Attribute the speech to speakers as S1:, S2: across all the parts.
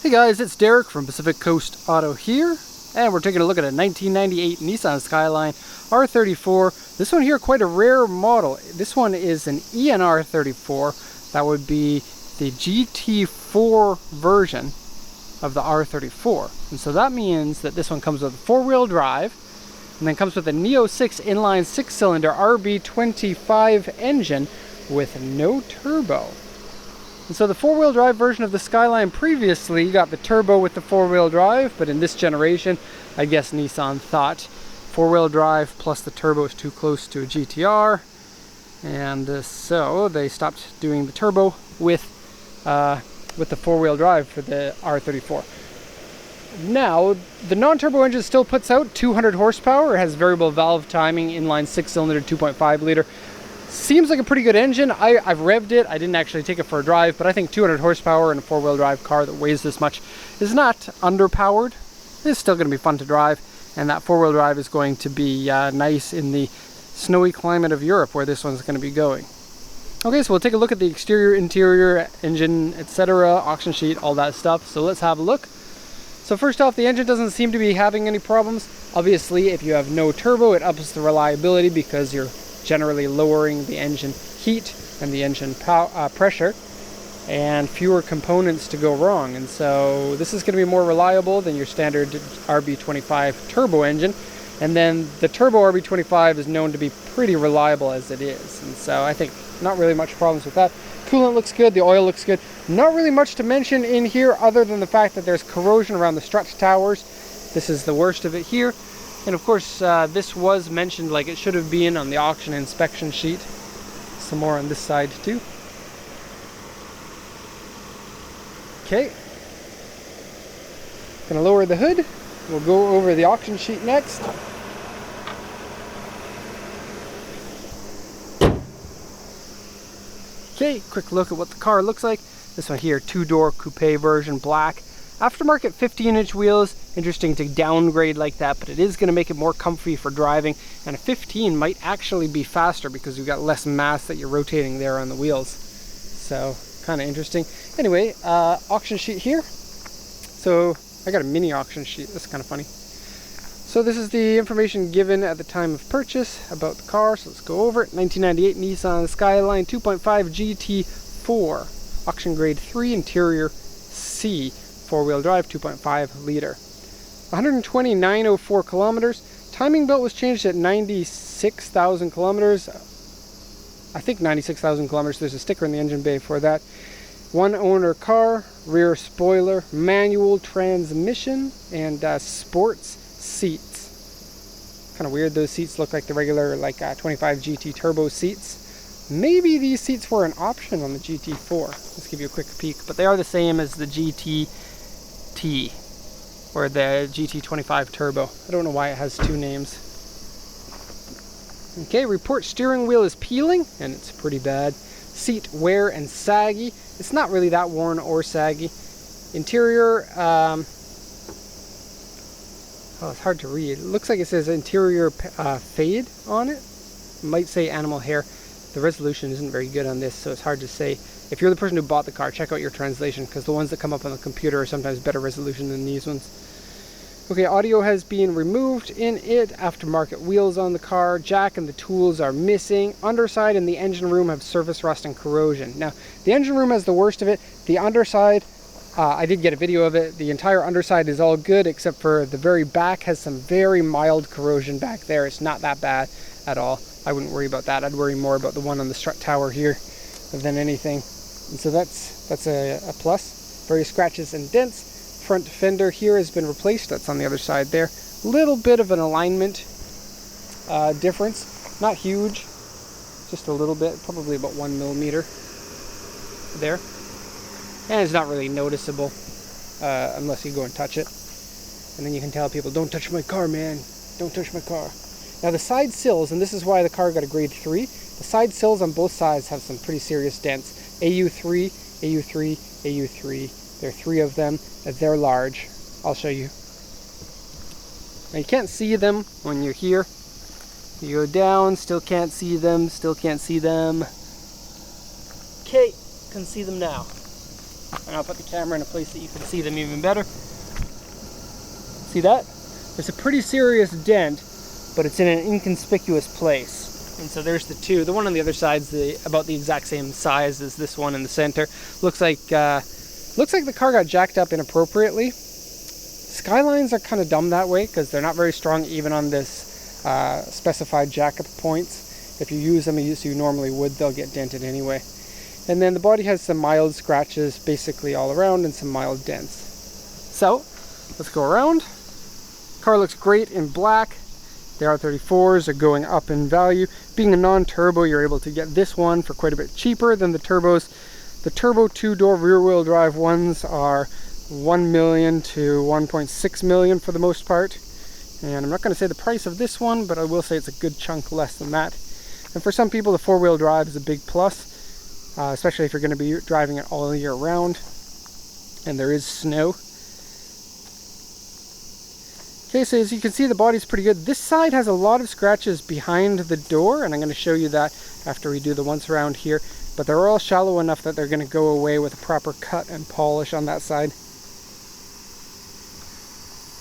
S1: Hey guys, it's Derek from Pacific Coast Auto here, and we're taking a look at a 1998 Nissan Skyline R34. This one here, quite a rare model. This one is an ENR34. That would be the GT4 version of the R34. And so that means that this one comes with a four-wheel drive, and then comes with a Neo 6 inline six-cylinder RB25 engine with no turbo. And so the four-wheel drive version of the Skyline previously, you got the turbo with the four-wheel drive, but in this generation, I guess Nissan thought four-wheel drive plus the turbo is too close to a GTR, and so they stopped doing the turbo with the four-wheel drive for the R34. Now, the non-turbo engine still puts out 200 horsepower. It has variable valve timing, inline six-cylinder, 2.5 liter. Seems like a pretty good engine. I've revved it. I didn't actually take it for a drive, but I think 200 horsepower in a four-wheel drive car that weighs this much is not underpowered. It's still going to be fun to drive, and that four-wheel drive is going to be nice in the snowy climate of Europe where this one's going to be going. Okay, so we'll take a look at the exterior, interior, engine, etc., auction sheet, all that stuff. So let's have a look. So first off, the engine doesn't seem to be having any problems. Obviously, if you have no turbo, it ups the reliability because you're generally lowering the engine heat and the engine pressure, and fewer components to go wrong. And so this is going to be more reliable than your standard RB25 turbo engine. And then the turbo RB25 is known to be pretty reliable as it is. And so I think not really much problems with that. Coolant looks good, the oil looks good. Not really much to mention in here other than the fact that there's corrosion around the strut towers. This is the worst of it here. And of course, this was mentioned like it should have been on the auction inspection sheet. Some more on this side too. Okay. Gonna lower the hood. We'll go over the auction sheet next. Okay, quick look at what the car looks like. This one here, two-door coupe version, black. Aftermarket 15-inch wheels. Interesting to downgrade like that, but it is going to make it more comfy for driving, and a 15 might actually be faster because you've got less mass that you're rotating there on the wheels. So kind of interesting. Anyway, auction sheet here. So I got a mini auction sheet. That's kind of funny. So this is the information given at the time of purchase about the car. So let's go over it. 1998 Nissan Skyline 2.5 GT4, auction grade 3, interior C. Four-wheel drive, 2.5 liter. 129.04 kilometers. Timing belt was changed at 96,000 kilometers. I think 96,000 kilometers. There's a sticker in the engine bay for that. One owner car, rear spoiler, manual transmission, and sports seats. Kind of weird, those seats look like the regular 25 GT turbo seats. Maybe these seats were an option on the GT4. Let's give you a quick peek, but they are the same as the GT or the GT25 Turbo. I don't know why it has two names. Okay, report steering wheel is peeling, and it's pretty bad. Seat wear and saggy. It's not really that worn or saggy. Interior, oh, it's hard to read. It looks like it says interior fade on it. It might say animal hair. The resolution isn't very good on this, so it's hard to say. If you're the person who bought the car, check out your translation, because the ones that come up on the computer are sometimes better resolution than these ones. Okay, audio has been removed in it. Aftermarket wheels on the car. Jack and the tools are missing. Underside and the engine room have surface rust and corrosion. Now, the engine room has the worst of it. The underside, I did get a video of it. The entire underside is all good, except for the very back has some very mild corrosion back there. It's not that bad at all. I wouldn't worry about that. I'd worry more about the one on the strut tower here than anything. And so that's a plus. Various scratches and dents. Front fender here has been replaced. That's on the other side there. Little bit of an alignment difference. Not huge. Just a little bit. Probably about 1 millimeter there. And it's not really noticeable unless you go and touch it. And then you can tell people, don't touch my car, man. Don't touch my car. Now the side sills, and this is why the car got a grade 3, the side sills on both sides have some pretty serious dents. AU3, AU3, AU3. There are 3 of them. They're large. I'll show you. Now you can't see them when you're here. You go down, still can't see them, still can't see them. Okay, can see them now. And I'll put the camera in a place that you can see them even better. See that? There's a pretty serious dent, but it's in an inconspicuous place. And so there's the two. The one on the other side's about the exact same size as this one in the center. Looks like the car got jacked up inappropriately. Skylines are kind of dumb that way because they're not very strong even on this specified jack up points. If you use them as you normally would, they'll get dented anyway. And then the body has some mild scratches basically all around and some mild dents. So let's go around. Car looks great in black. The R34s are going up in value. Being a non-turbo, you're able to get this one for quite a bit cheaper than the turbos. The turbo 2-door rear-wheel drive ones are $1 million to $1.6 million for the most part. And I'm not going to say the price of this one, but I will say it's a good chunk less than that. And for some people, the 4-wheel drive is a big plus, especially if you're going to be driving it all year round and there is snow. Okay, so as you can see, the body's pretty good. This side has a lot of scratches behind the door, and I'm going to show you that after we do the once around here. But they're all shallow enough that they're going to go away with a proper cut and polish on that side.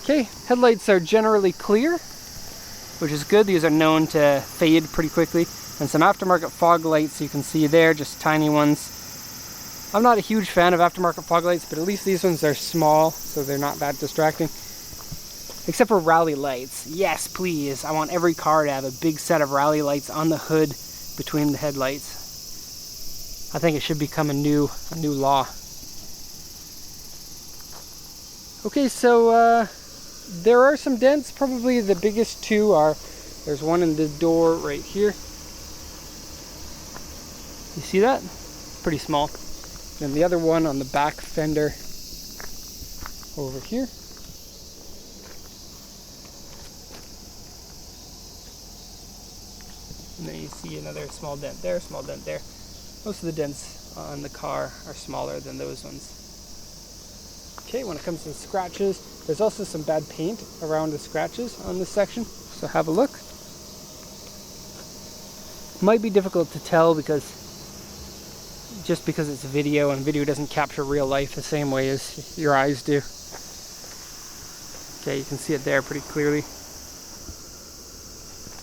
S1: Okay, headlights are generally clear, which is good. These are known to fade pretty quickly. And some aftermarket fog lights you can see there, just tiny ones. I'm not a huge fan of aftermarket fog lights, but at least these ones are small, so they're not that distracting. Except for rally lights. Yes, please. I want every car to have a big set of rally lights on the hood between the headlights. I think it should become a new law. Okay, so there are some dents. Probably the biggest two are, there's one in the door right here. You see that? Pretty small. And the other one on the back fender over here. And then you see another small dent there, small dent there. Most of the dents on the car are smaller than those ones. Okay, when it comes to scratches, there's also some bad paint around the scratches on this section, so have a look. Might be difficult to tell because it's video, and video doesn't capture real life the same way as your eyes do. Okay, you can see it there pretty clearly.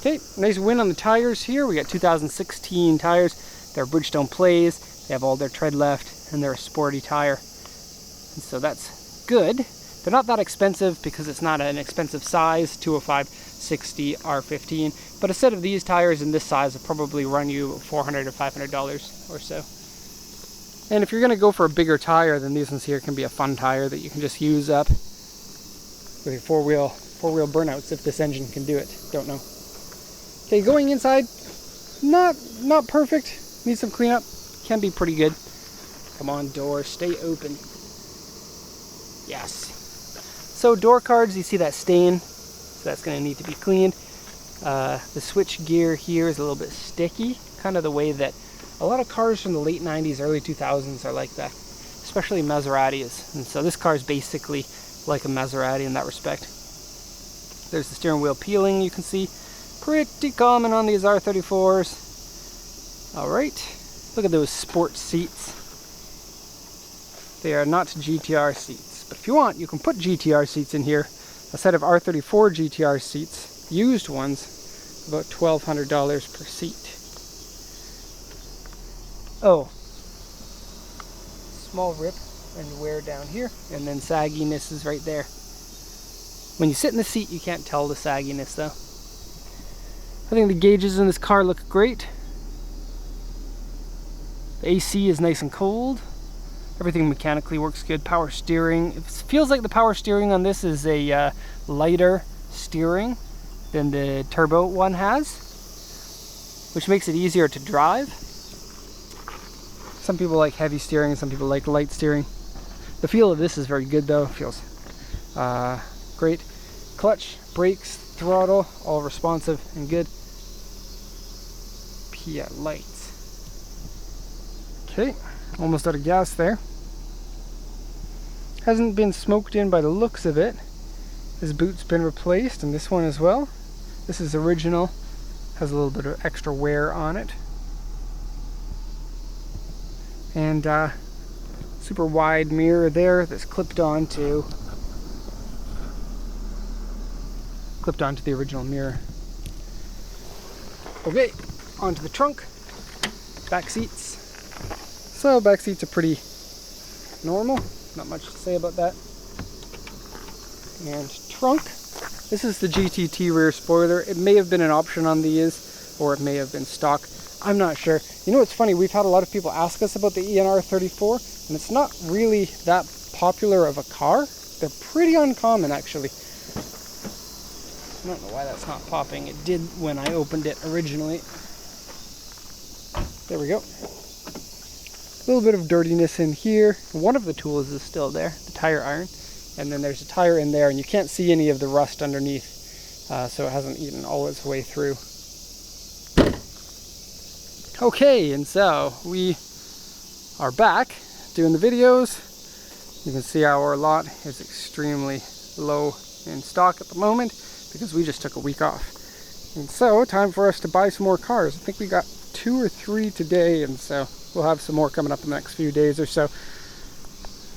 S1: Okay, nice win on the tires here. We got 2016 tires. They're Bridgestone Plays. They have all their tread left, and they're a sporty tire. And so that's good. They're not that expensive because it's not an expensive size, 205 60 R15. But a set of these tires in this size will probably run you $400 to $500 or so. And if you're going to go for a bigger tire, then these ones here can be a fun tire that you can just use up with your four-wheel burnouts if this engine can do it. Don't know. Okay, going inside, not perfect. Needs some cleanup. Can be pretty good. Come on, door, stay open. Yes. So door cards, you see that stain, so that's going to need to be cleaned. The switch gear here is a little bit sticky, kind of the way that a lot of cars from the late 90s, early 2000s are like that, especially Maseratis. And so this car is basically like a Maserati in that respect. There's the steering wheel peeling, you can see. Pretty common on these R34s. Alright, look at those sport seats. They are not GTR seats, but if you want, you can put GTR seats in here. A set of R34 GTR seats, used ones, about $1,200 per seat. Oh, small rip and wear down here, and then sagginess is right there. When you sit in the seat, you can't tell the sagginess though. I think the gauges in this car look great. The AC is nice and cold. Everything mechanically works good. Power steering. It feels like the power steering on this is a lighter steering than the turbo one has, which makes it easier to drive. Some people like heavy steering, some people like light steering. The feel of this is very good though. It feels great. Clutch, brakes, throttle, all responsive and good. Kia lights. Okay, almost out of gas there. Hasn't been smoked in by the looks of it. This boot's been replaced, and this one as well. This is original. Has a little bit of extra wear on it. And so super wide mirror there that's clipped onto the original mirror. Okay, onto the trunk. Back seats. So back seats are pretty normal. Not much to say about that. And trunk. This is the GTT rear spoiler. It may have been an option on these, or it may have been stock. I'm not sure. You know what's funny? We've had a lot of people ask us about the EN-R34, and it's not really that popular of a car. They're pretty uncommon, actually. I don't know why that's not popping. It did when I opened it originally. There we go. A little bit of dirtiness in here. One of the tools is still there, the tire iron. And then there's a tire in there, and you can't see any of the rust underneath, so it hasn't eaten all its way through. Okay, and so we are back doing the videos. You can see our lot is extremely low in stock at the moment because we just took a week off. And so, time for us to buy some more cars. I think we got 2 or 3 today, and so we'll have some more coming up in the next few days or so.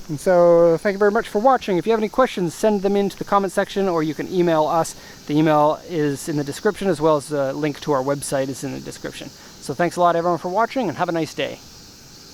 S1: And so, thank you very much for watching. If you have any questions, send them into the comment section, or you can email us. The email is in the description, as well as the link to our website is in the description. So thanks a lot, everyone, for watching, and have a nice day.